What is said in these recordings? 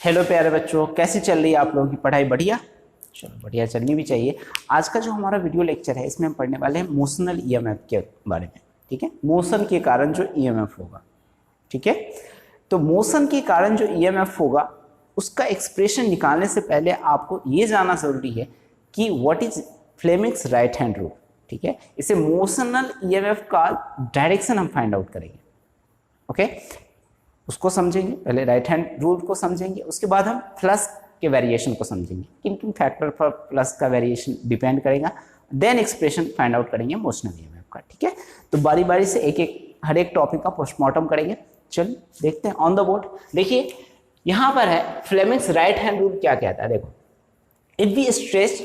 Hello प्यारे बच्चों, कैसी चल रही है आप लोगों की पढ़ाई? बढ़िया? चलो बढ़िया चलनी भी चाहिए। आज का जो हमारा वीडियो लेक्चर है इसमें हम पढ़ने वाले हैं मोशनल ईएमएफ के बारे में। ठीक है, मोशन के कारण जो ईएमएफ होगा। ठीक है, तो मोशन के कारण जो ईएमएफ होगा उसका एक्सप्रेशन निकालने से पहले आपको ये जानना जरूरी है कि what is Fleming's right hand rule. ठीक है, इसे मोशनल ईएमएफ का डायरेक्शन हम फाइंड आउट करेंगे। ओके, उसको समझेंगे, पहले राइट हैंड रूल को समझेंगे, उसके बाद हम फ्लक्स के वेरिएशन को समझेंगे, किन किन फैक्टर पर फ्लक्स का वेरिएशन डिपेंड करेगा, देन एक्सप्रेशन फाइंड आउट करेंगे मोशनल ईएमएफ का। ठीक है, तो बारी बारी से एक एक हर एक टॉपिक का पोस्टमार्टम करेंगे। चलिए देखते हैं ऑन द बोर्ड। देखिए यहां पर है फ्लेमिंग्स राइट हैंड रूल क्या कहता है। देखो, if we stretch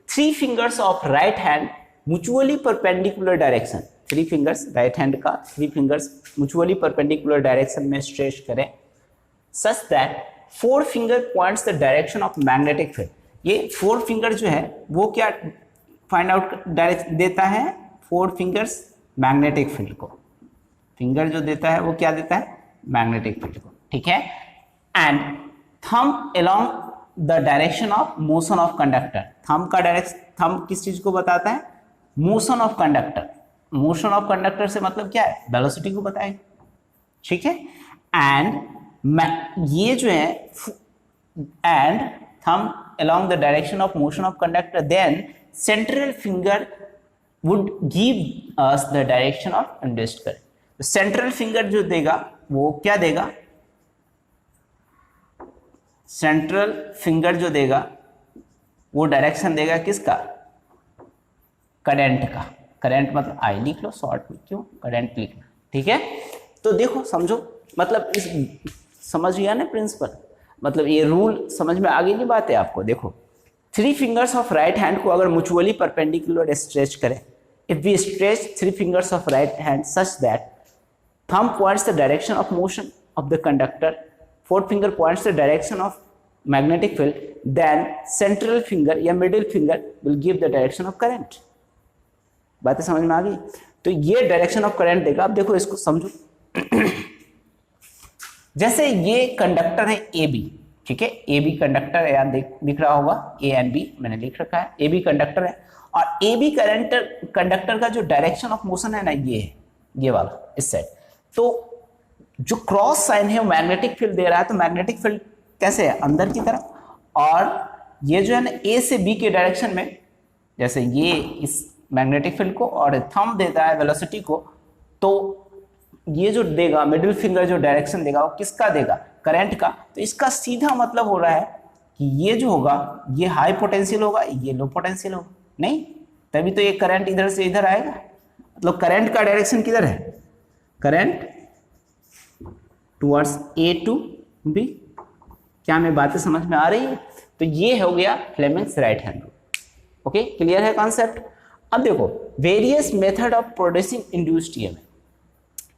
three fingers of right hand mutually perpendicular direction, three fingers right hand का three fingers mutually perpendicular direction में स्ट्रेच करें such that four finger points the direction of magnetic field. ये four finger जो है वो क्या find out देता है? फोर फिंगर्स मैग्नेटिक फील्ड को, फिंगर जो देता है वो क्या देता है? मैग्नेटिक फील्ड को। ठीक है, and thumb along the direction of motion of conductor. Thumb का डायरेक्शन, थंब किस चीज को बताता है? Motion of conductor. Motion of conductor से मतलब क्या है? वेलोसिटी को बताएगा। ठीक है, एंड ये जो है and thumb along the direction of motion of conductor, then central finger would give us the direction of induced current. तो सेंट्रल फिंगर जो देगा वो क्या देगा? सेंट्रल फिंगर जो देगा वो डायरेक्शन देगा किसका? करंट का। करंट मतलब आई लिख लो शॉर्ट में, क्यों करंट लिखना। ठीक है, तो देखो समझो, मतलब इस समझ गया ना प्रिंसिपल, मतलब ये रूल समझ में आ गई नहीं बात है आपको। देखो, three fingers of right hand को अगर म्यूचुअली परपेंडिकुलर स्ट्रेच करें, if we stretch three fingers of right hand such that thumb points the direction of motion of the conductor, fourth finger points the direction of magnetic field, then central finger या middle finger will give the direction of current। बातें समझ में आ गई? तो ये direction of current देगा। अब देखो इसको समझो। जैसे ये कंडक्टर है ए बी, ठीक है, ए बी कंडक्टर है, यार दिख रहा होगा, ए एंड बी मैंने लिख रखा है, ए बी कंडक्टर है, और ए बी कंडक्टर का जो डायरेक्शन ऑफ मोशन है ना, ये है, ये वाला इस साइड। तो जो क्रॉस साइन है वो मैग्नेटिक फील्ड दे रहा है, तो मैग्नेटिक फील्ड कैसे है? अंदर की तरफ, और ये जो है ना ए से बी के डायरेक्शन में, जैसे ये इस मैग्नेटिक फील्ड को और थंब देता है वेलोसिटी को, तो ये जो देगा मिडिल फिंगर जो डायरेक्शन देगा वो किसका देगा? करंट का। तो इसका सीधा मतलब हो रहा है कि ये जो होगा ये हाई पोटेंशियल होगा, ये लो पोटेंशियल होगा। नहीं, तभी तो ये करंट इधर से इधर आएगा। मतलब करंट का डायरेक्शन किधर है? Current towards A to B. क्या मैं बातें समझ में आ रही है? तो ये हो गया Fleming's right hand rule. Okay, clear है कॉन्सेप्ट? अब देखो, various method of producing induced EMF.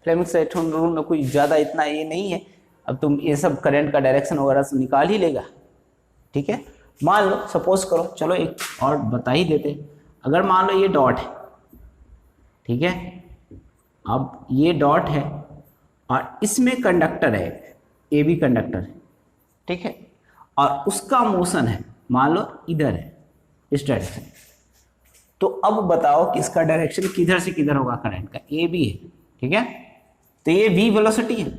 Fleming's right hand rule में कोई ज्यादा इतना ये नहीं है, अब तुम ये सब करंट का डायरेक्शन वगैरह से निकाल ही लेगा। ठीक है, मान लो सपोज करो, चलो एक और बता ही देते। अगर मान लो ये डॉट है, ठीक है, अब ये डॉट है और इसमें कंडक्टर है, ए बी कंडक्टर है, ठीक है, और उसका मोशन है मान लो इधर है, इस डायरेक्शन। तो अब बताओ कि इसका डायरेक्शन किधर से किधर होगा? करंट का ए बी है, ठीक है, तो ये v वेलोसिटी है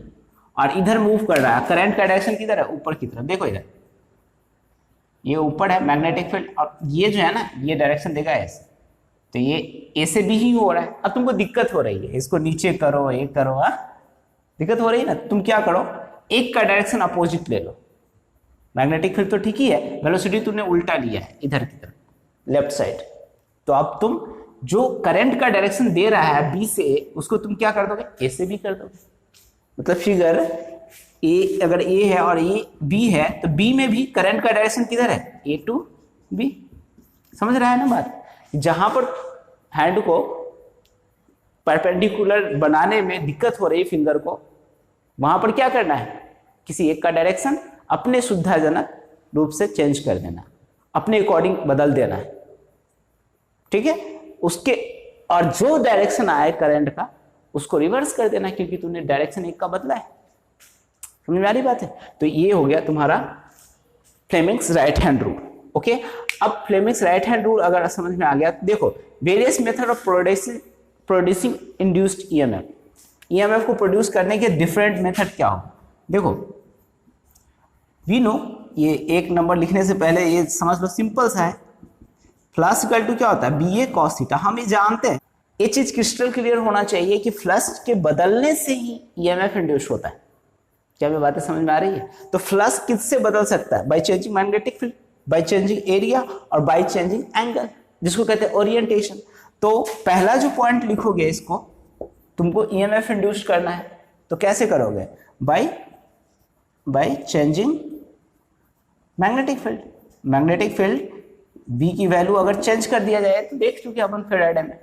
और इधर मूव कर रहा है। करंट का डायरेक्शन किधर है? ऊपर की तरफ। देखो इधर ये ऊपर है मैग्नेटिक फील्ड, और ये जो है ना ये डायरेक्शन देगा ऐसे, तो ये ए से बी ही हो रहा है। अब तुमको दिक्कत हो रही है, इसको नीचे करो, ये करो, हाँ दिक्कत हो रही है ना, तुम क्या करो, एक का डायरेक्शन अपोजिट ले लो। मैग्नेटिक फील्ड तो ठीक ही है, वेलोसिटी तुमने उल्टा लिया है इधर की तरफ, लेफ्ट साइड। तो अब तुम जो करंट का डायरेक्शन दे रहा है बी से, उसको तुम क्या कर दोगे? ए से बी कर दोगे। मतलब फिगर ए, अगर ए है और ये बी है, तो बी में भी करंट का डायरेक्शन किधर है? ए टू बी। समझ रहा है ना बात? जहां पर हैंड को परपेंडिकुलर बनाने में दिक्कत हो रही फिंगर को, वहां पर क्या करना है? किसी एक का डायरेक्शन अपने सुविधाजनक रूप से चेंज कर देना, अपने अकॉर्डिंग बदल देना है। ठीक है, उसके और जो डायरेक्शन आए करंट का उसको रिवर्स कर देना, क्योंकि तूने डायरेक्शन एक का बदला है। समझ में आ रही बात है? तो ये हो गया तुम्हारा Fleming's right hand rule. Okay, अब फ्लेमिंग्स राइट हैंड रूल अगर समझ में आ गया तो देखो, various method of producing induced EMF, EMF को प्रोड्यूस करने के डिफरेंट मेथड क्या हो। देखो वी नो, ये एक नंबर लिखने से पहले ये समझ लो, सिंपल सा है, फ्लक्स इक्वल टू क्या होता है, बी ए कॉस थीटा। हम ये जानते हैं, ये चीज क्रिस्टल क्लियर होना चाहिए कि फ्लक्स के बदलने से ही ईएमएफ इंड्यूस होता है। क्या मैं बातें समझ में आ रही है? तो फ्लक्स किससे बदल सकता है? Bye changing magnetic field, by changing area और बाय चेंजिंग एंगल, जिसको कहते हैं ओरिएंटेशन। तो पहला जो पॉइंट लिखोगे, इसको तुमको ईएमएफ इंड्यूस करना है, तो कैसे करोगे? By changing magnetic field. Magnetic field B की वैल्यू अगर चेंज कर दिया जाए तो देख चुके अपन फेराडे में,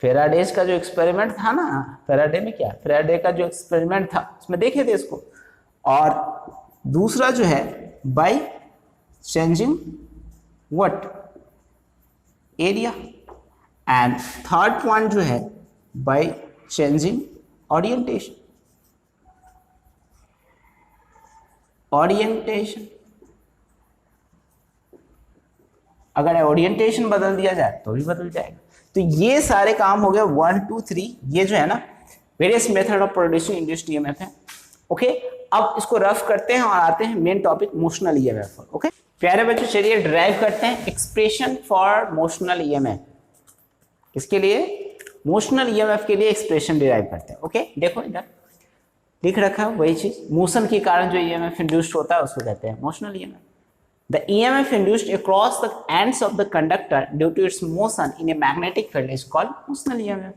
फेराडेज का जो एक्सपेरिमेंट था ना, फेराडे में क्या, फेराडे का जो एक्सपेरिमेंट था उसमें देखे थे इसको। और दूसरा जो है by changing what, area. And third point जो है बाय चेंजिंग ओरिएंटेशन। ओरिएंटेशन, अगर ओरिएंटेशन बदल दिया जाए तो भी बदल जाएगा। तो ये सारे काम हो गए 1 2 3, ये जो है ना various method of producing induced EMF है। ओके, अब इसको रफ करते हैं और आते हैं main topic motional EMF. Okay प्यारे बच्चों, चलिए ड्राइव करते हैं एक्सप्रेशन फॉर मोशनल ईएमएफ। किसके लिए? मोशनल ईएमएफ के लिए एक्सप्रेशन डिराइव करते हैं। ओके देखो इधर लिख रखा है वही चीज, मोशन के कारण जो ईएमएफ इंड्यूस्ड होता है उसको कहते हैं motional EMF. The EMF induced across the ends of the conductor due to its motion in a magnetic field is called motional EMF.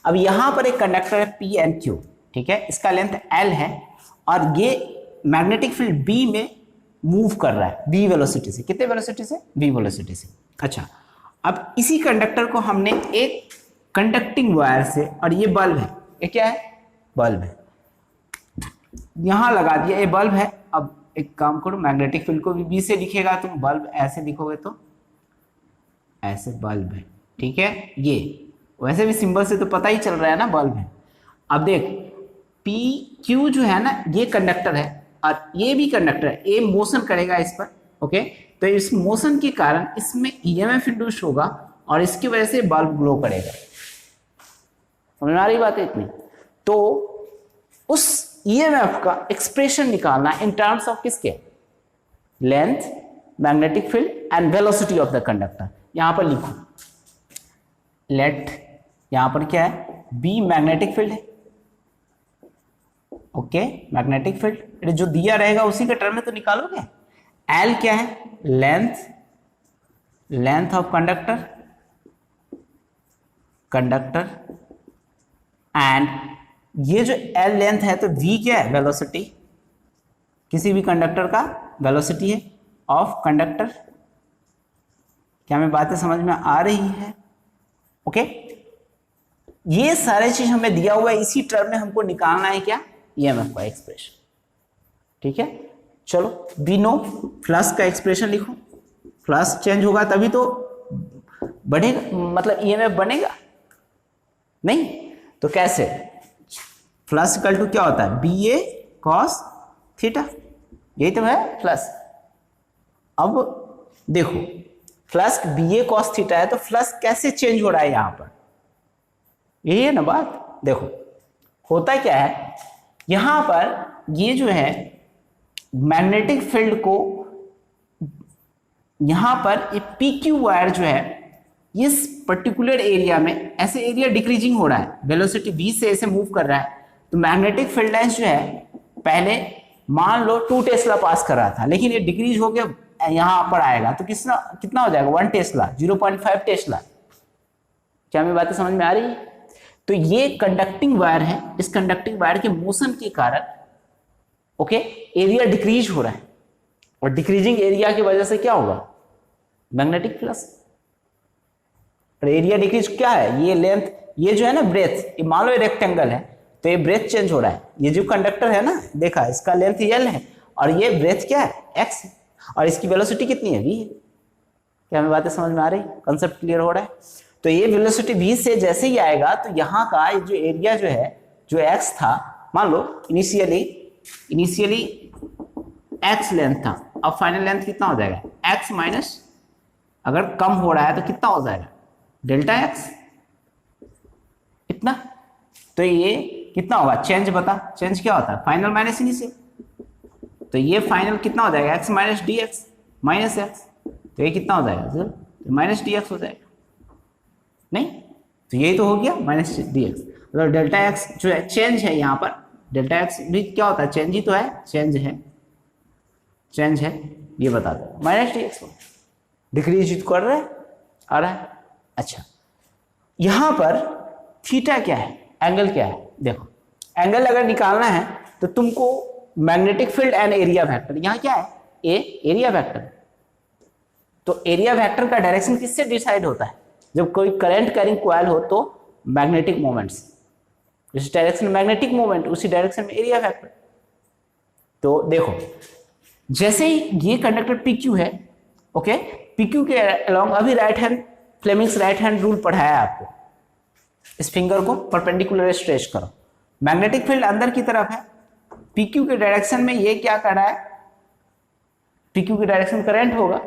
अब यहाँ पर एक कंडक्टर है P and Q, ठीक है, इसका लेंथ L है और ये मैग्नेटिक फील्ड B में मूव कर रहा है V वेलोसिटी से। कितने वेलोसिटी से? V वेलोसिटी से। अच्छा, अब इसी कंडक्टर को हमने एक कंडक्टिंग वायर से, और ये बल्ब है, ये क्या है? बल्ब है, यहाँ लगा दिया, ये बल्ब है। अब एक काम करो, मैग्नेटिक फील्ड को भी बी से लिखेगा, तुम बल्ब ऐसे लिखोगे तो ऐसे बल्ब है, ठीक है। ये वैसे भी सिंबल से तो पता ही चल रहा है ना बल्ब है। अब देख पी क्यू जो है ना, ये कंडक्टर है और ये भी कंडक्टर है, ये मोशन करेगा इस पर। ओके, तो इस मोशन के कारण इसमें ईएमएफ इंड्यूस होगा और इसकी वजह से बल्ब ग्लो करेगा। समझ में आ रही बात है इतनी? तो उस ईएमएफ का एक्सप्रेशन निकालना इन टर्म्स ऑफ किसके? Length, magnetic field and velocity of the conductor. यहां पर लिखो, लेट, यहां पर क्या है? बी मैग्नेटिक फील्ड है। ओके, मैग्नेटिक फील्ड जो दिया रहेगा उसी के टर्म में तो निकालोगे। एल क्या है? Length, length of conductor, conductor and ये जो L लेंथ है तो V क्या है? वेलोसिटी, किसी भी कंडक्टर का वेलोसिटी है ऑफ कंडक्टर। क्या मैं बातें समझ में आ रही है? ओके, ये सारे चीज हमें दिया हुआ है, इसी टर्म में हमको निकालना है क्या? ईएमएफ का एक्सप्रेशन, ठीक है। चलो वी नो, फ्लक्स का एक्सप्रेशन लिखो। फ्लक्स चेंज होगा तभी तो बढ़ेगा, मतलब ईएमएफ बनेगा, नहीं तो कैसे? फ्लक्स इक्वल टू क्या होता है? बी ए कॉस थीटा, यही तो है फ्लक्स। अब देखो फ्लक्स बी ए कॉस थीटा है तो फ्लक्स कैसे चेंज हो रहा है यहां पर? यही है ना बात। देखो होता क्या है, यहां पर ये जो है मैग्नेटिक फील्ड को, यहां पर ये पी क्यू वायर जो है इस पर्टिकुलर एरिया में, ऐसे एरिया डिक्रीजिंग हो रहा है, वेलोसिटी v से ऐसे मूव कर रहा है। तो मैग्नेटिक फील्ड लाइंस जो है पहले मान लो 2 टेस्ला पास कर रहा था, लेकिन ये डिक्रीज हो गया यहां पर आएगा तो कितना हो जाएगा? 1 टेस्ला, 0.5 टेस्ला। क्या मेरी बातें समझ में आ रही है? तो ये कंडक्टिंग वायर है, इस कंडक्टिंग वायर के मोशन के कारण ओके एरिया डिक्रीज हो रहा है, और डिक्रीजिंग एरिया की वजह से क्या होगा? Magnetic flux. और एरिया डिक्रीज क्या है? ये लेंथ, ये जो है ना ब्रेथ, ये मान लो ये रेक्टेंगल है तो ये ब्रेथ चेंज हो रहा है। ये जो कंडक्टर है ना, देखा इसका लेंथ L है और ये ब्रेथ क्या है? X है, और इसकी वेलोसिटी कितनी है? V है। क्या हमें बातें समझ में आ रही? कंसेप्ट क्लियर हो रहा है? तो ये वेलोसिटी V से जैसे ही आएगा तो यहाँ का जो एरिया जो है, जो X था, मान लो इनिशियली X लेंथ था, अब फाइनल लेंथ कितना हो जाएगा, x माइनस, अगर कम हो रहा है तो कितना हो जाएगा, डेल्टा x, इतना। तो ये कितना होगा, चेंज बता, चेंज क्या होता है, फाइनल माइनस इनिशियल। तो ये फाइनल कितना हो जाएगा, x minus D x minus x, तो ये कितना हो जाएगा, तो माइनस डी एक्स हो जाएगा, नहीं तो यही तो हो गया माइनस डी एक्स। मतलब डेल्टा एक्स जो है चेंज है, यहाँ पर डेल्टा एक्स भी क्या होता है, चेंज ही तो है, चेंज है, चेंज है, ये बता दो माइनस डी एक्स डिक्रीज कर रहा है, आ रहा है। अच्छा, यहाँ पर थीटा क्या है, एंगल क्या है, देखो एंगल अगर निकालना है तो तुमको magnetic field and area vector, यहाँ क्या है, ए एरिया वेक्टर, तो एरिया वेक्टर का डायरेक्शन किससे डिसाइड होता है, जब कोई करंट कैरिंग कॉइल हो तो मैग्नेटिक मोमेंट्स, जिस डायरेक्शन में मैग्नेटिक मोमेंट उसी डायरेक्शन में एरिया वेक्टर। तो देखो जैसे ही ये कंडक्टर PQ है, ओके, PQ के अलोंग अभी right hand Fleming's right hand rule पढ़ाया आपको, इस फिंगर को परपेंडिकुलर स्ट्रेच करो, मैग्नेटिक फील्ड अंदर की तरफ है, PQ के डायरेक्शन में ये क्या कर रहा है, PQ की डायरेक्शन करंट होगा,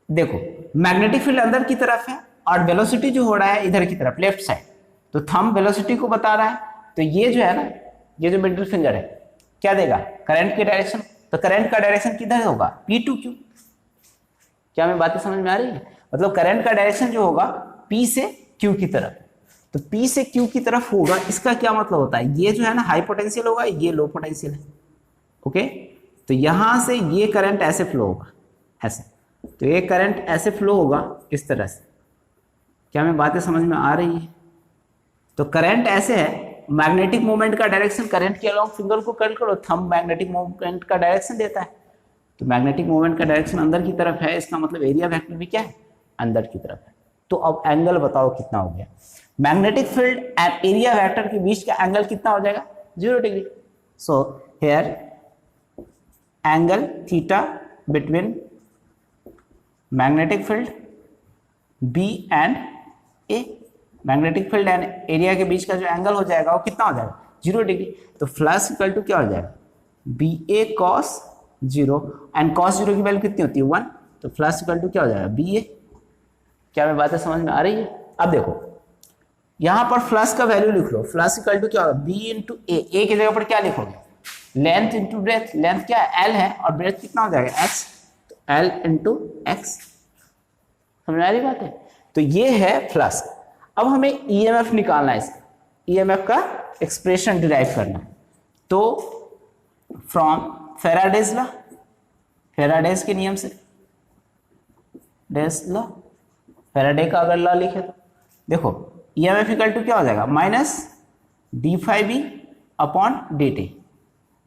देखो मैग्नेटिक फील्ड अंदर की तरफ है और वेलोसिटी जो हो रहा है इधर की तरफ लेफ्ट साइड, तो थंब वेलोसिटी को बता रहा है, तो ये जो है ना, ये जो मिडिल फिंगर है क्या देगा, करंट की डायरेक्शन, तो करंट का डायरेक्शन किधर होगा, P टू Q। क्या मैं बातें समझ में आ रही है, मतलब करंट का डायरेक्शन जो होगा P से Q की तरफ, तो P से Q की तरफ होगा, इसका क्या मतलब होता है, ये जो है ना हाई पोटेंशियल होगा, ये लो पोटेंशियल है, ओके, तो यहां से ये करंट ऐसे फ्लो होगा, ऐसे, तो ये करंट ऐसे फ्लो होगा इस तरह से। क्या मैं बातें समझ में आ रही है, तो करंट ऐसे है, मैग्नेटिक मोमेंट का डायरेक्शन करंट के अलोंग फिंगर को कर्ल करो, थंब मैग्नेटिक मोमेंट का डायरेक्शन देता है, तो मैग्नेटिक मोमेंट का डायरेक्शन अंदर की तरफ है, इसका मतलब एरिया वेक्टर भी क्या है, अंदर की तरफ है। तो अब एंगल बताओ कितना हो गया, magnetic field and area vector के बीच का एंगल कितना हो जाएगा, 0 degree. So here angle theta between magnetic field B and A, magnetic field and area के बीच का जो एंगल हो जाएगा वो कितना हो जाएगा, 0 डिग्री। तो फ्लक्स इक्वल टू क्या हो जाएगा, BA cos 0 एंड cos 0 की वैल्यू कितनी होती है 1, तो फ्लक्स इक्वल टू क्या हो जाएगा BA। क्या मैं बातें समझ में आ रही है। अब देखो यहां पर फ्लक्स का वैल्यू लिख लो, फ्लक्स इक्वल टू क्या होगा, B इंटू A की जगह पर क्या लिखोगे, लेंथ इंटू ब्रेथ, लेंथ क्या है L है और ब्रेथ कितना हो जाएगा X, तो L इंटू X, समझ में आ रही बात है। तो ये है फ्लक्स। अब हमें EMF निकालना है, इसका EMF का एक्सप्रेशन डिराइव करना है, तो फ्रॉम फेराडेज लॉ, फेराडेज के नियम से, डेज लॉ, फेराडे का अगर लॉ लिखे तो देखो EMF इक्वल टू क्या हो जाएगा, minus d∅b upon dt।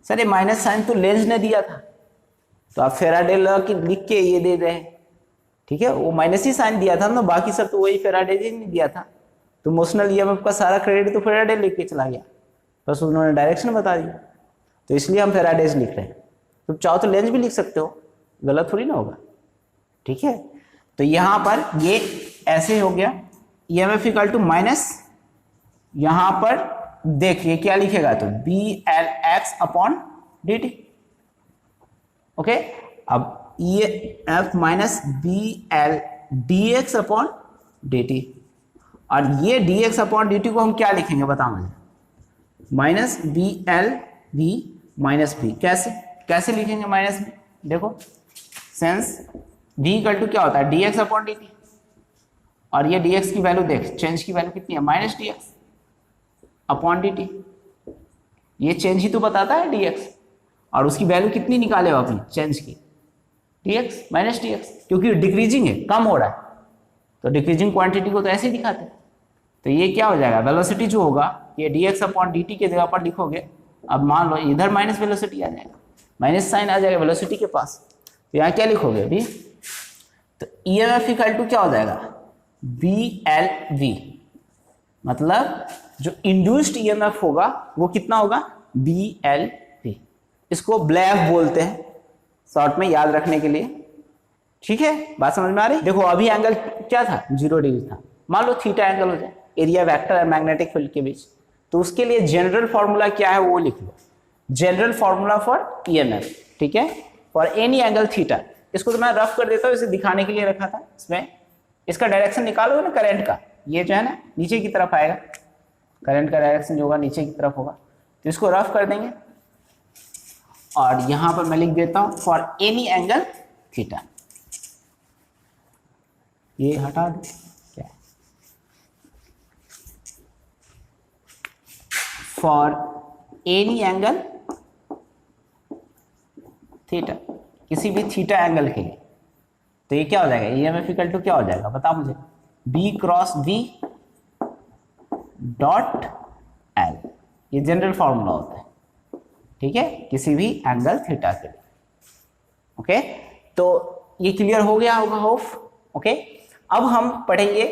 Sir ये माइनस साइन तो लेंज ने दिया था, तो आप फेराडे लॉ की लिख के ये दे रहे हैं, ठीक है, वो माइनस ही साइन दिया था ना, बाकी सब तो वही फेराडे जी ने दिया था, तो मोशनल EMF का सारा क्रेडिट तो फेराडे लेके चला गया, बस उन्होंने डायरेक्शन बता दी, तो इसलिए हम फेराडेज लिख रहे हैं। तो चाहो तो लेंज भी लिख सकते हो, गलत थोड़ी ना होगा, ठीक है। तो यहाँ पर ये ऐसे हो गया, EMF इक्वल टू माइनस, यहाँ पर देखिए क्या लिखेगा, तो BLX अपॉन dt, ओके। अब EMF minus BL dx upon dt, और ये dx अपॉन dt को हम क्या लिखेंगे बताओ मुझे, माइनस BL माइनस b, कैसे कैसे लिखेंगे माइनस b, देखो सेंस v इक्वल टू क्या होता है dx अपॉन dt, और ये dx की वैल्यू देख, चेंज की वैल्यू कितनी है, माइनस dx अपॉन dt, ये चेंज ही तो बताता है dx, और उसकी वैल्यू कितनी निकाले हो अपनी चेंज की, dx माइनस dx, क्योंकि डिक्रीजिंग है, कम हो रहा है, तो डिक्रीजिंग क्वांटिटी को तो ऐसे ही दिखाते हैं। तो ये क्या हो जाएगा, वेलोसिटी जो होगा ये dx अपॉन dt के जगह पर लिखोगे, अब मान लो इधर माइनस वेलोसिटी आ जाएगा, माइनस साइन आ जाएगा वेलोसिटी के पास, तो यहाँ क्या लिखोगे अभी, तो EMF इक्वल टू क्या हो जाएगा BLV, मतलब जो इंड्यूस्ड EMF होगा वो कितना होगा BLV, इसको ब्लैफ बोलते हैं शॉर्ट में याद रखने के लिए, ठीक है, बात समझ में आ रही। देखो अभी एंगल क्या था, 0 डिग्री था, मान लो थीटा एंगल हो जाए एरिया वेक्टर और मैग्नेटिक फील्ड के बीच, तो उसके लिए जनरल फॉर्मूला क्या है वो लिख लो, जनरल फॉर्मूला फॉर EMF, ठीक है, फॉर एनी एंगल थीटा। इसको तो मैं रफ कर देता हूँ, इसे दिखाने के लिए रखा था। इसमें इसका डायरेक्शन निकालोगे ना करंट का, ये जो है ना नीचे की तरफ आएगा, करंट का डायरेक्शन जो होगा नीचे की तरफ होगा, तो इसको रफ कर देंगे और यहां पर मैं लिख देता हूं फॉर एनी एंगल थीटा। ये हटा दो, क्या है, फॉर एनी एंगल थीटा, किसी भी थीटा एंगल के लिए। तो ये क्या हो जाएगा, ईएमएफ इक्वल टू क्या हो जाएगा बता मुझे, B cross V dot L. ये जनरल फॉर्मूला होता है, ठीक है, किसी भी एंगल थीटा के लिए। ओके, तो ये क्लियर हो गया होगा होप। ओके, अब हम पढ़ेंगे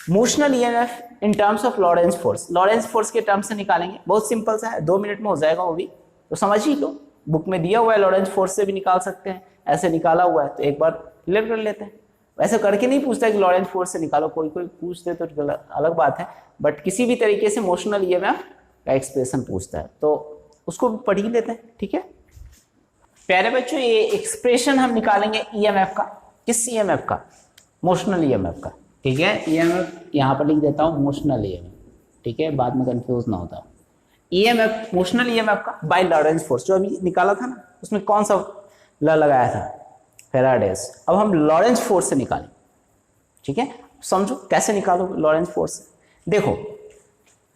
motional EMF in terms of Lorentz force. Lorentz force के टर्म्स से निकालेंगे, बहुत सिंपल सा है, 2 मिनट में हो जाएगा वो भी, तो समझ ही लो, बुक में दिया हुआ है, लॉरेंज फोर्स से भी निकाल सकते हैं, ऐसे निकाला हुआ है, तो एक बार क्लियर कर लेते हैं। वैसे करके नहीं पूछता कि लॉरेंज फोर्स से निकालो, कोई कोई पूछ दे तो अलग बात है, बट किसी भी तरीके से मोशनल ईएमएफ का एक्सप्रेशन पूछता है तो उसको भी पढ़ ही लेते हैं, ठीक है प्यारे बच्चों। ये एक्सप्रेशन हम निकालेंगे ईएमएफ का, किस ईएमएफ का, मोशनल ईएमएफ का, ठीक है। ईएमएफ यहाँ पर लिख देता हूँ मोशनल ईएमएफ, ठीक है, बाद में कंफ्यूज ना होता। ईएमएफ मोशनल ईएमएफ का बाय लॉरेंज फोर्स, जो अभी निकाला था ना, उसमें कौन सा ल लगाया था, फैराडेस। अब हम लॉरेंज फोर्स से निकालें, ठीक है, समझो कैसे निकालोगे लॉरेंज फोर्स से। देखो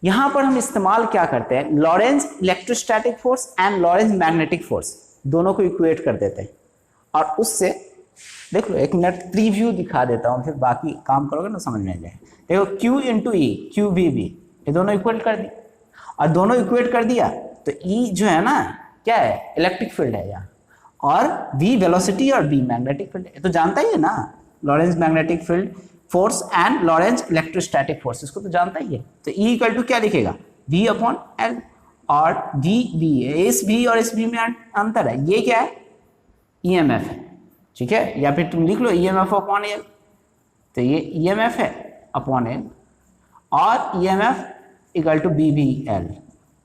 यहां पर हम इस्तेमाल क्या करते हैं, Lorentz electrostatic force and Lorentz magnetic force, दोनों को इक्वेट कर देते हैं और उससे देख लो, एक मिनट प्रीव्यू दिखा देता हूं, फिर बाकी काम करोगे ना समझ में आ जाए। देखो Q into E, Q V B, ये दोनों इक्वेट कर दी, और दोनों इक्वेट कर दिया तो E जो है ना क्या है, इलेक्ट्रिक फील्ड है यहाँ, और V वेलोसिटी और B मैग्नेटिक फील्ड है, तो जानता ही है ना, Lorentz magnetic field force and Lorentz electrostatic force, इसको तो जानता ही है। तो E इक्वल टू क्या लिखेगा, V अपॉन L, और V इस V और इस V में अंतर है, ये क्या है, EMF है, ठीक है, या फिर तुम लिख लो EMF अपॉन L, तो ये EMF है अपॉन L, और EMF इक्वल टू BBL,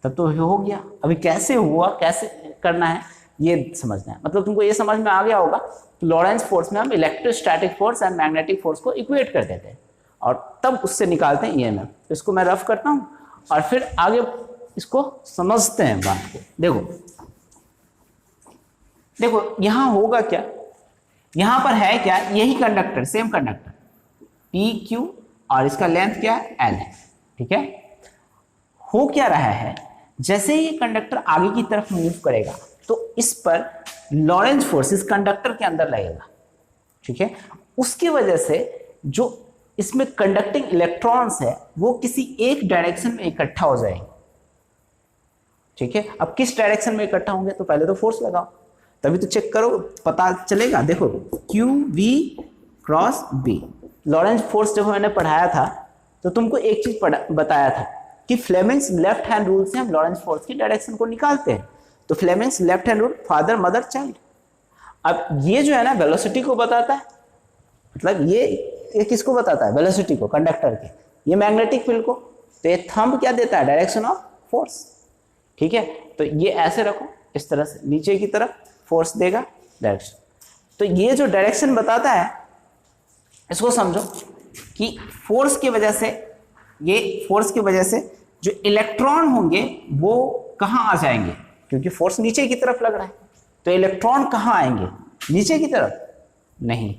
तब तो हो गया। अभी कैसे हुआ, कैसे करना है ये समझना है, मतलब तुमको ये समझ में आ गया होगा कि लॉरेंज फोर्स में हम electrostatic force and magnetic force को इक्वेट कर देते हैं और तब उससे निकालते हैं ईएमएफ। तो इसको मैं रफ करता हूँ और फिर आगे इसको समझते हैं बात को। देखो यहाँ होगा क्या, यहाँ पर है क्या, यही कंडक्टर, सेम कंडक्टर PQ, और इसका लेंथ क्या है, L है, ठीक है। हो क्या रहा है, जैसे ही ये कंडक्टर आगे की तरफ मूव करेगा तो इस पर लॉरेंज फोर्स इस कंडक्टर के अंदर लगेगा, ठीक है। उसकी वजह से जो इसमें कंडक्टिंग इलेक्ट्रॉन्स है वो किसी एक डायरेक्शन में इकट्ठा हो जाएंगे, ठीक है। अब किस डायरेक्शन में इकट्ठा होंगे, तो पहले तो फोर्स लगाओ, तभी तो चेक करो पता चलेगा। देखो QV cross B, Lorentz force जब मैंने पढ़ाया था तो तुमको एक चीज बताया था कि फ्लेमिंग्स लेफ्ट हैंड रूल से हम लॉरेंज फोर्स की डायरेक्शन को निकालते हैं। तो Fleming's left hand rule, father mother child. अब ये जो है ना वेलोसिटी को बताता है, मतलब ये किसको बताता है, वेलोसिटी को, कंडक्टर के, ये मैग्नेटिक फील्ड को। तो ये थंब क्या देता है, डायरेक्शन ऑफ फोर्स, ठीक है। तो ये ऐसे रखो, इस तरह से नीचे की तरफ फोर्स देगा डायरेक्शन। तो ये जो डायरेक्शन बताता है इसको समझो कि फोर्स की वजह से, ये फोर्स की वजह से जो इलेक्ट्रॉन होंगे वो कहाँ आ जाएंगे, क्योंकि फोर्स नीचे की तरफ लग रहा है, तो इलेक्ट्रॉन कहाँ आएंगे, नीचे की तरफ नहीं,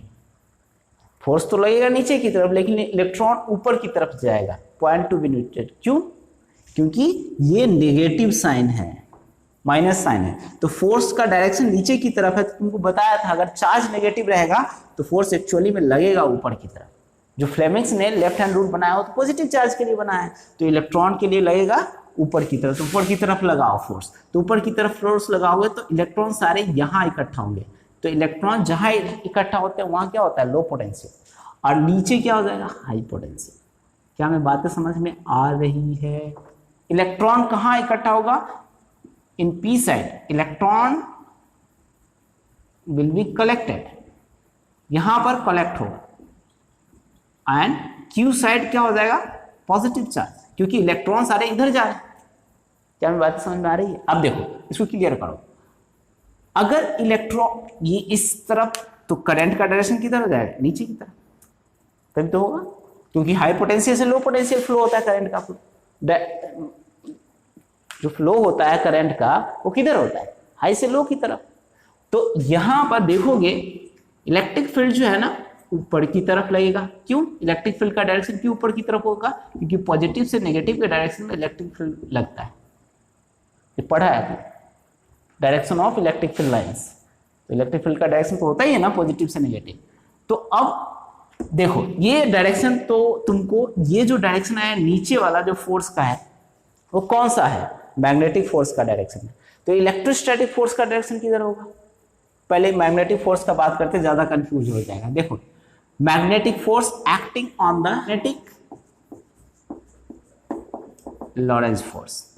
फोर्स तो लगेगा नीचे की तरफ लेकिन इलेक्ट्रॉन ऊपर की तरफ जाएगा, पॉइंट टू बी नोटेड। क्यों, क्योंकि ये नेगेटिव साइन है, माइनस साइन है, तो फोर्स का डायरेक्शन नीचे की तरफ है। तो तुमको बताया था अगर चार्ज नेगेटिव रहेगा तो फोर्स एक्चुअली में लगेगा ऊपर की तरफ। जो फ्लेमिंग्स ने लेफ्ट हैंड रूल बनाया हो तो पॉजिटिव चार्ज के लिए बनाया है, तो इलेक्ट्रॉन के लिए लगेगा ऊपर की तरफ, तो ऊपर की तरफ लगाओ फोर्स, तो ऊपर की तरफ फोर्स लगाओगे तो इलेक्ट्रॉन सारे यहाँ इकट्ठा होंगे। तो इलेक्ट्रॉन जहाँ इकट्ठा होते हैं वहाँ क्या होता है, लो पोटेंशियल, और नीचे क्या हो जाएगा, हाई पोटेंशियल। क्या मैं बातें समझ में आ रही है। इलेक्ट्रॉन कहाँ इकट्ठा होगा, in P side electron will be collected, यहां पर कलेक्ट होगा, एंड क्यू साइड क्या हो जाएगा, पॉजिटिव चार्ज, क्योंकि इलेक्ट्रॉन सारे इधर जा रहे हैं। क्या मैं बात समझ में आ रही है। अब देखो इसको क्लियर करो, अगर इलेक्ट्रॉन ये इस तरफ, तो करंट का डायरेक्शन किधर हो जाएगा, नीचे की तरफ, तभी तो होगा, क्योंकि हाई पोटेंशियल से लो पोटेंशियल फ्लो होता है करंट का फ्लो। जो फ्लो होता है करंट का वो किधर होता है, हाई से लो की तरफ। तो यहां पर देखोगे इलेक्ट्रिक फील्ड जो है ना ऊपर की तरफ लगेगा। क्यों, इलेक्ट्रिक फील्ड का डायरेक्शन क्यों ऊपर की तरफ होगा, क्योंकि पॉजिटिव से नेगेटिव के डायरेक्शन में इलेक्ट्रिक फील्ड लगता है, ये पढ़ा है direction of electric field lines. तो इलेक्ट्रिक फील्ड का डायरेक्शन तो होता ही है ना पॉजिटिव से नेगेटिव। तो अब देखो ये डायरेक्शन, तो तुमको ये जो डायरेक्शन है नीचे वाला जो फोर्स का है वो कौन सा है, मैग्नेटिक फोर्स का डायरेक्शन है। तो इलेक्ट्रोस्टैटिक फोर्स का डायरेक्शन किधर होगा, पहले मैग्नेटिक फोर्स का बात करते, ज्यादा कंफ्यूज हो जाएगा। देखो magnetic force acting on the magnetic Lorentz force,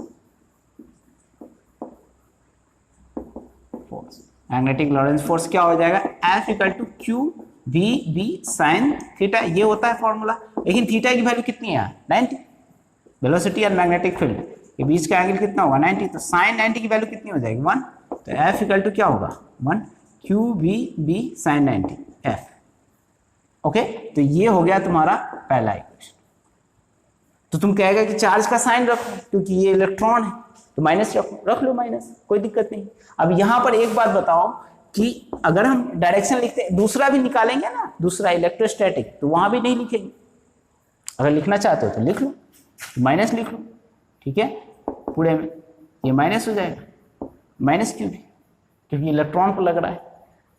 magnetic Lorentz force क्या हो जाएगा, F equal to Q V B sine theta, ये होता है फॉर्मूला। लेकिन थीटा की वैल्यू कितनी है 90, वेलोसिटी और मैग्नेटिक फील्ड के बीच का एंगल कितना होगा 90, तो साइन 90 की वैल्यू कितनी हो जाएगी 1, तो F इक्वल टू क्या होगा 1 Q V B sine 90 F। Okay, तो ये हो गया तुम्हारा पहला इक्वेशन। तो तुम कहेगा कि चार्ज का साइन रखो क्योंकि ये इलेक्ट्रॉन है, तो माइनस रखो, रख लो माइनस, कोई दिक्कत नहीं। अब यहां पर एक बात बताओ कि अगर हम डायरेक्शन लिखते हैं, दूसरा भी निकालेंगे ना, दूसरा इलेक्ट्रोस्टैटिक, तो वहां भी नहीं लिखेंगे। अगर लिखना चाहते हो तो लिख लो, माइनस लिख लो, ठीक है, पूरे में ये माइनस हो जाएगा, माइनस क्यों भी, क्योंकि इलेक्ट्रॉन को लग रहा है।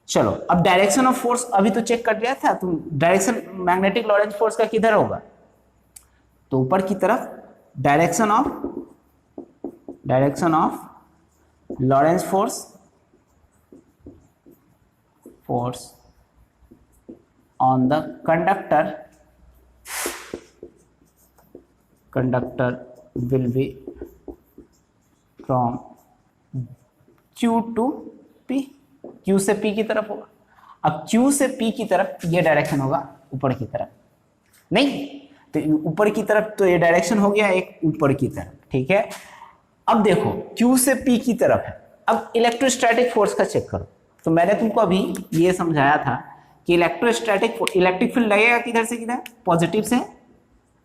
चलो अब डायरेक्शन ऑफ फोर्स अभी तो चेक कर लिया था तुम, डायरेक्शन मैग्नेटिक लॉरेंज फोर्स का किधर होगा, तो ऊपर की तरफ, direction of Lorentz force on the conductor will be from Q to P, Q से P की तरफ होगा। अब Q से P की तरफ ये डायरेक्शन होगा ऊपर की तरफ, नहीं तो ऊपर की तरफ, तो ये डायरेक्शन हो गया एक ऊपर की तरफ, ठीक है। अब देखो Q से P की तरफ है, अब इलेक्ट्रोस्टैटिक फोर्स का चेक करो। तो मैंने तुमको अभी ये समझाया था कि इलेक्ट्रिक फील्ड लगेगा किधर से किधर, पॉजिटिव से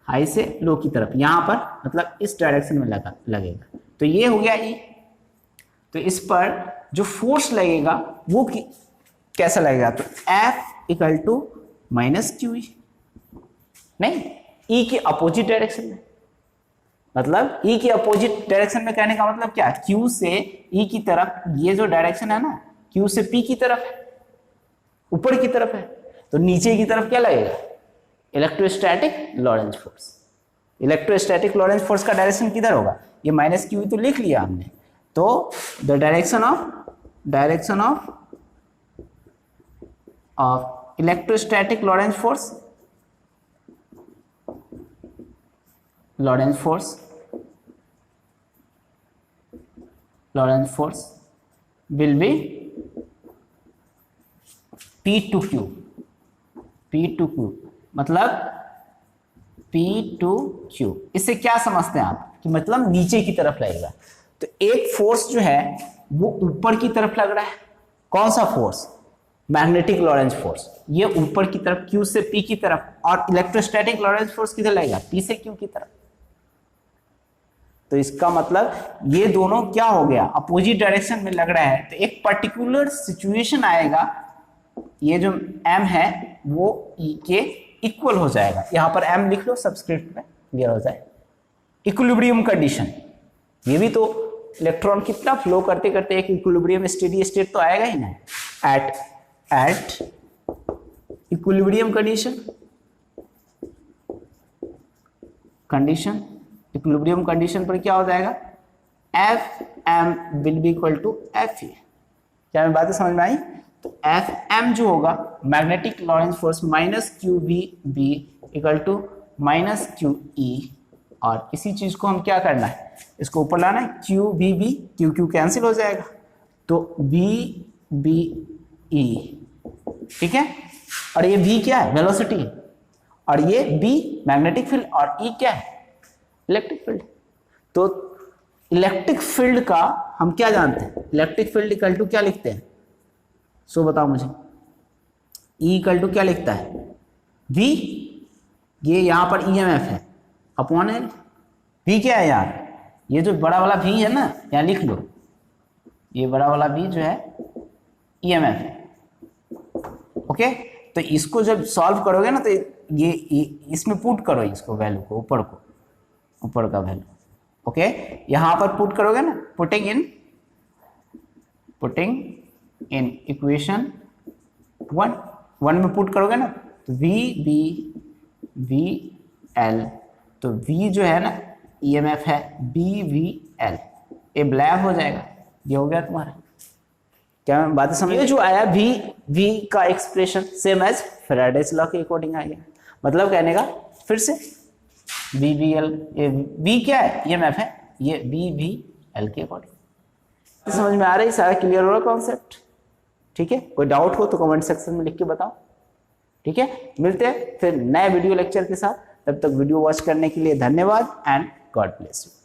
हाई से लो की तरफ, यहां पर मतलब इस डायरेक्शन में लगेगा। तो ये हो गया E, तो इस पर जो फोर्स लगेगा वो कैसा लगेगा, तो F equal to minus Q, नहीं E की अपोजिट डायरेक्शन में, मतलब E की अपोजिट डायरेक्शन में कहने का मतलब क्या, Q से E की तरफ ये जो डायरेक्शन है ना, Q से P की तरफ है, ऊपर की तरफ है, तो नीचे की तरफ क्या लगेगा, electrostatic Lorentz force. Electrostatic Lorentz force का डायरेक्शन किधर होगा, ये माइनस क्यू तो लिख लिया हमने, तो the direction of electrostatic Lorentz force will be P to Q, मतलब P टू Q। इससे क्या समझते हैं आप कि मतलब नीचे की तरफ लगेगा। तो एक फोर्स जो है वो ऊपर की तरफ लग रहा है, कौन सा फोर्स, मैग्नेटिक लॉरेंज फोर्स, ये ऊपर की तरफ Q से P की तरफ, और इलेक्ट्रोस्टैटिक लॉरेंज फोर्स किधर लगेगा, P से Q की तरफ। तो इसका मतलब ये दोनों क्या हो गया, अपोजिट डायरेक्शन में लग रहा है। तो एक पर्टिकुलर सिचुएशन आएगा, ये जो m है वो E के इक्वल हो जाएगा, यहां पर m लिख लो सबस्क्रिप्ट में, क्लियर हो जाए। इक्विलिब्रियम कंडीशन, ये भी तो इलेक्ट्रॉन कितना फ्लो करते करते एक इक्विलिब्रियम स्टेडी स्टेट तो आएगा ही ना, एट इक्विलिब्रियम इक्विलिब्रियम कंडीशन पर क्या हो जाएगा, F M will be equal to F E. क्या मैं बातें समझ में आई, तो एफ एम जो होगा magnetic Lorentz force minus Q V B equal to minus Q E, और इसी चीज को हम क्या करना है, इसको ऊपर लाना है, Q V B, Q Q cancel हो जाएगा, तो वी बी ई, ठीक है। और ये v क्या है, वेलोसिटी, और ये b मैग्नेटिक फील्ड, और e क्या है, इलेक्ट्रिक फील्ड। तो इलेक्ट्रिक फील्ड का हम क्या जानते हैं, इलेक्ट्रिक फील्ड इक्वल टू क्या लिखते हैं, सो बताओ मुझे, ई इक्वल टू क्या लिखता है, वी, ये यहाँ पर ईएमएफ है अपॉन एल, वी क्या है यार, ये जो बड़ा वाला वी है ना, यहाँ लिख लो, ये बड़ा वाला वी जो है ईएमएफ है। ओके, तो इसको जब सॉल्व करोगे ना तो ये इसमें पुट करो इसको, वैल्यू को, ऊपर का वैल्यू। ओके, यहां पर पुट करोगे ना, पुटिंग इन इक्वेशन 1 में पुट करोगे ना, तो वी एल, तो वी जो है ना ईएमएफ है BVL, ये ब्लैक हो जाएगा, ये हो गया तुम्हारा। क्या बात समझ, ये जो आया वी का expression same as Faraday's law के अकॉर्डिंग आ गया, मतलब कहने का फिर से BVL, ये V क्या है, ईएमएफ है, ये BVL के अकॉर्डिंग। समझ में आ रही, सारा क्लियर हो रहा कॉन्सेप्ट? ठीक है, कोई डाउट हो तो कमेंट सेक्शन में लिख के बताओ। ठीक है, मिलते हैं फिर नए वीडियो लेक्चर के साथ, तब तक वीडियो वॉच करने के लिए धन्यवाद एंड गॉड ब्लेस यू।